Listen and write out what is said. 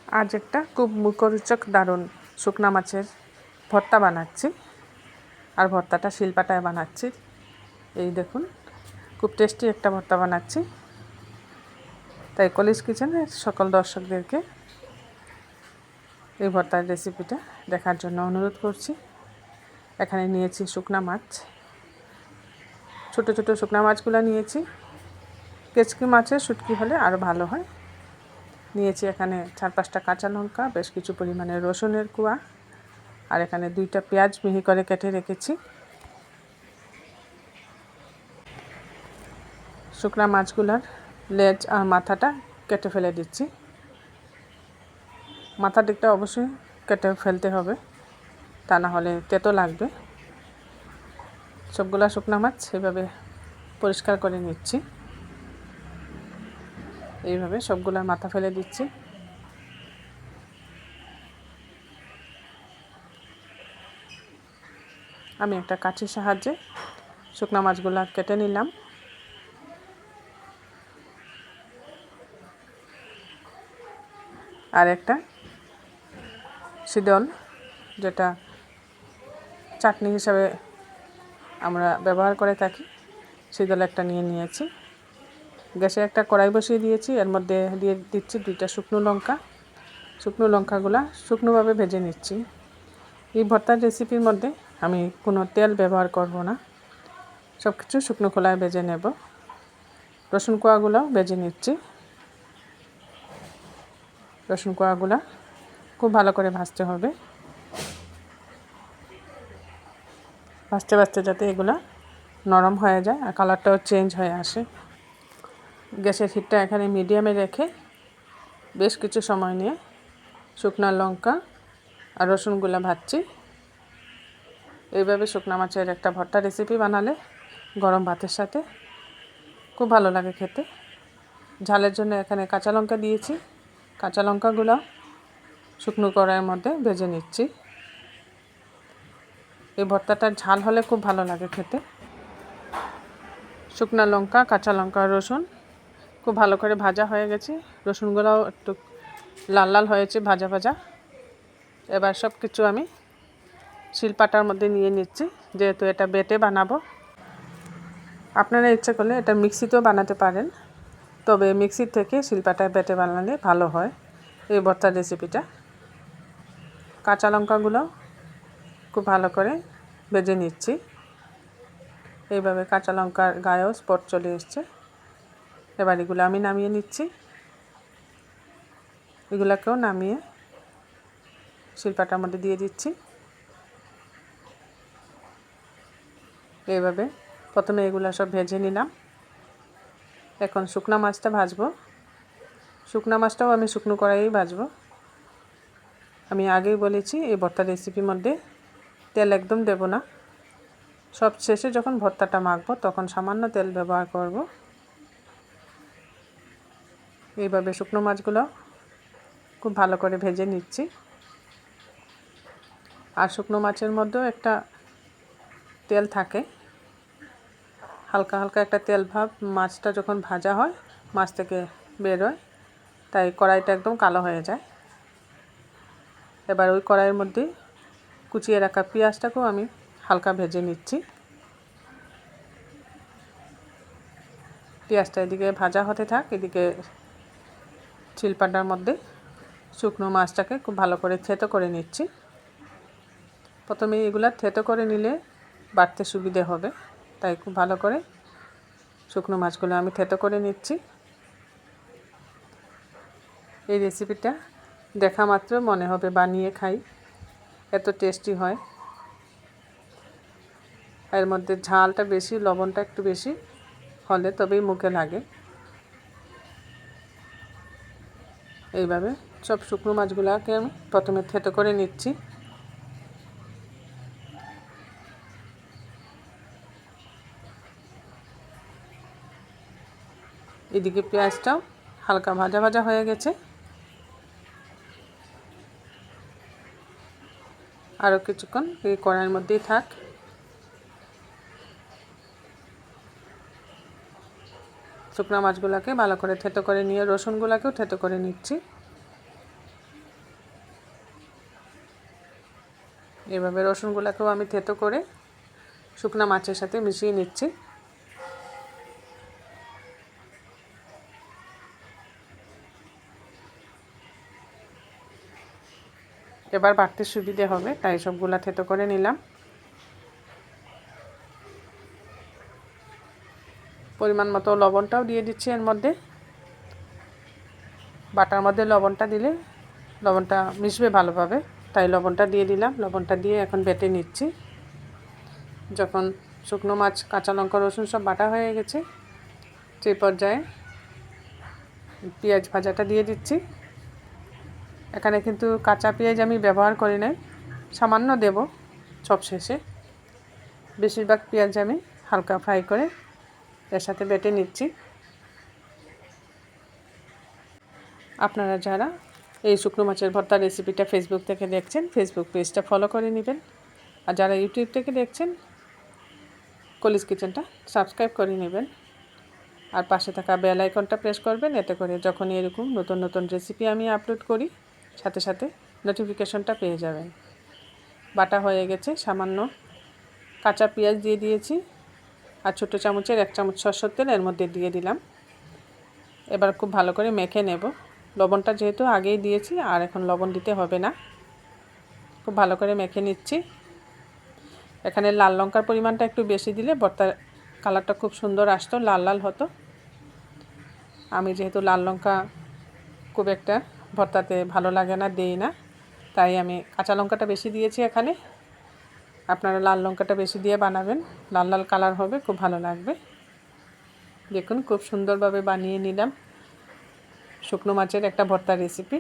আজ একটা খুব মুখরোচক দারুণ শুকনা মাছের ভর্তা বানাচ্ছি। আর ভর্তাটা শিলপাটায় বানাচ্ছি। এই দেখুন, খুব টেস্টি একটা ভর্তা বানাচ্ছি। তাই কলিজ কিচেনের সকল দর্শকদেরকে এই ভর্তার রেসিপিটা দেখার জন্য অনুরোধ করছি। এখানে নিয়েছি শুকনা মাছ, ছোটো ছোটো শুকনা মাছগুলো নিয়েছি। কেচকি মাছের শুটকি হলে আরও ভালো হয়। নিয়েছি এখানে 4-5টা কাঁচা লঙ্কা, বেশ কিছু পরিমাণে রসুনের কোয়া, আর এখানে 2টা পেঁয়াজ মিহি করে কেটে রেখেছি। শুকনা মাছগুলোর লেজ আর মাথাটা কেটে ফেলে দিচ্ছি। মাথার দিকটা অবশ্যই কেটে ফেলতে হবে, তা না হলে তেতো লাগবে। সবগুলা শুকনা মাছ এইভাবে পরিষ্কার করে নিচ্ছি। এইভাবে সবগুলার মাথা ফেলে দিচ্ছি। আমি একটা কাঁচির সাহায্যে শুকনা মাছগুলা কেটে নিলাম। আর একটা শীতল, যেটা চাটনি হিসাবে আমরা ব্যবহার করে থাকি, শীতল একটা নিয়ে নিয়েছি। গ্যাসে একটা কড়াই বসিয়ে দিয়েছি। এর মধ্যে দিয়ে দিচ্ছি 2টা শুকনো লঙ্কা। শুকনো লঙ্কাগুলা শুকনোভাবে ভেজে নিচ্ছি। এই ভর্তার রেসিপির মধ্যে আমি কোনো তেল ব্যবহার করব না, সব কিছু শুকনো খোলায় ভেজে নেব। রসুন কোয়াগুলাও ভেজে নিচ্ছি। রসুন কোয়াগুলা খুব ভালো করে ভাজতে হবে। ভাজতে ভাজতে যাতে এগুলা নরম হয়ে যায় আর কালারটাও চেঞ্জ হয়ে আসে। গ্যাসের হিটটা এখানে মিডিয়ামে রেখে বেশ কিছু সময় নিয়ে শুকনা লঙ্কা আর রসুনগুলা ভাজছি। এইভাবে শুকনা মাছের একটা ভর্তা রেসিপি বানালে গরম ভাতের সাথে খুব ভালো লাগে খেতে। ঝালের জন্য এখানে কাঁচা লঙ্কা দিয়েছি। কাঁচা লঙ্কাগুলো শুকনো কড়াইয়ের মধ্যে ভেজে নিচ্ছি। এই ভর্তাটার ঝাল হলে খুব ভালো লাগে খেতে। শুকনো লঙ্কা, কাঁচা লঙ্কা, রসুন খুব ভালো করে ভাজা হয়ে গেছে। রসুনগুলোও একটু লাল লাল হয়েছে, ভাজা ভাজা। এবার সব কিছু আমি শিলপাটার মধ্যে নিয়ে নিচ্ছি, যেহেতু এটা বেটে বানাবো। আপনারা ইচ্ছে করলে এটা মিক্সিতেও বানাতে পারেন, তবে মিক্সির থেকে শিলপাটায় বেটে বানালে ভালো হয় এই ভর্তার রেসিপিটা। কাঁচা লঙ্কাগুলো খুব ভালো করে ভেজে নিচ্ছি। এইভাবে কাঁচা লঙ্কার গায়েও স্পট চলে এসছে। এবার এগুলো আমি নামিয়ে নিচ্ছি। এগুলোকেও নামিয়ে শিলপাটার মধ্যে দিয়ে দিচ্ছি। এইভাবে প্রথমে এগুলো সব ভেজে নিলাম। এখন শুকনা মাছটা ভাজবো। শুকনা মাছটাও আমি শুকনো কড়াইয়েই ভাজবো। আমি আগেই বলেছি এই ভর্তা রেসিপির মধ্যে তেল একদম দেব না। সব শেষে যখন ভর্তাটা মাখবো তখন সামান্য তেল ব্যবহার করব। এইভাবে শুকনো মাছগুলো খুব ভালো করে ভেজে নিচ্ছি। আর শুকনো মাছের মধ্যেও একটা তেল থাকে, হালকা হালকা একটা তেল ভাব মাছটা যখন ভাজা হয় মাছ থেকে বেরোয়, তাই কড়াইটা একদম কালো হয়ে যায়। এবার ওই কড়াইয়ের মধ্যে কুচিয়ে রাখা পেঁয়াজটাকেও আমি হালকা ভেজে নিচ্ছি। পেঁয়াজটা এদিকে ভাজা হতে থাক, এদিকে শিলপাটার মধ্যে শুকনো মাছটাকে খুব ভালো করে থেতো করে নিচ্ছি। প্রথমে এগুলা থেতো করে নিলে বাটতে সুবিধে হবে, তাই খুব ভালো করে শুকনো মাছগুলো আমি থেতো করে নিচ্ছি। এই রেসিপিটা দেখা মাত্র মনে হবে বানিয়ে খাই, এত টেস্টি হয়। এর মধ্যে ঝালটা বেশি, লবণটা একটু বেশি হলে তবেই মুখে লাগে। এইভাবে সব শুকনো মাছগুলোকে আমি প্রথমে থেতো করে নিচ্ছি। এদিকে পেঁয়াজটাও হালকা ভাজা ভাজা হয়ে গেছে। আরও কিছুক্ষণ এই কড়াইয়ের মধ্যেই থাক। শুকনো মাছগুলোকে ভালো করে থেতো করে নিয়ে রসুনগুলোকেও থেতো করে নিচ্ছি। এভাবে রসুনগুলোকেও আমি থেতো করে শুকনো মাছের সাথে মিশিয়ে নিচ্ছি। এবার বাড়তে সুবিধে হবে তাই সবগুলা থেতো করে নিলাম। পরিমাণ মতো লবণটাও দিয়ে দিচ্ছি এর মধ্যে। বাটার মধ্যে লবণটা দিলে লবণটা মিশবে ভালোভাবে, তাই লবণটা দিয়ে দিলাম। লবণটা দিয়ে এখন বেটে নিচ্ছি। যখন শুকনো মাছ, কাঁচা লঙ্কা, রসুন সব বাটা হয়ে গেছে, সেই পর্যায়ে পেঁয়াজ ভাজাটা দিয়ে দিচ্ছি। এখানে কিন্তু কাঁচা পেঁয়াজ আমি ব্যবহার করি নাই, সামান্য দেব সবশেষে। বেশিরভাগ পেঁয়াজ আমি হালকা ফ্রাই করে এর সাথে বেটে নিচ্ছি। আপনারা যারা এই শুকনো মাছের ভর্তা রেসিপিটা ফেসবুক থেকে দেখছেন, ফেসবুক পেজটা ফলো করে নেবেন। আর যারা ইউটিউব থেকে দেখছেন, কলিজ কিচেনটা সাবস্ক্রাইব করে নেবেন। আর পাশে থাকা বেল আইকনটা প্রেস করবেন, এতে করে যখন এরকম নতুন নতুন রেসিপি আমি আপলোড করি, সাথে সাথে নোটিফিকেশনটা পেয়ে যাবেন। বাটা হয়ে গেছে, সামান্য কাঁচা পেঁয়াজ দিয়ে দিয়েছি, আর ছোটো চামচের 1 চামচ সরষের তেল এর মধ্যে দিয়ে দিলাম। এবার খুব ভালো করে মেখে নেব। লবণটা যেহেতু আগেই দিয়েছি, আর এখন লবণ দিতে হবে না। খুব ভালো করে মেখে নিচ্ছি। এখানে লাল লঙ্কার পরিমাণটা একটু বেশি দিলে ভর্তার কালারটা খুব সুন্দর আসতো, লাল লাল হতো। আমি যেহেতু লাল লঙ্কা খুব একটা ভর্তাতে ভালো লাগে না, দেই না, তাই আমি কাঁচা লঙ্কাটা বেশি দিয়েছি এখানে। আপনারা লাল লঙ্কাটা বেশি দিয়ে বানাবেন, লাল লাল কালার হবে, খুব ভালো লাগবে। দেখুন খুব সুন্দরভাবে বানিয়ে নিলাম শুকনো মাছের একটা ভর্তা রেসিপি।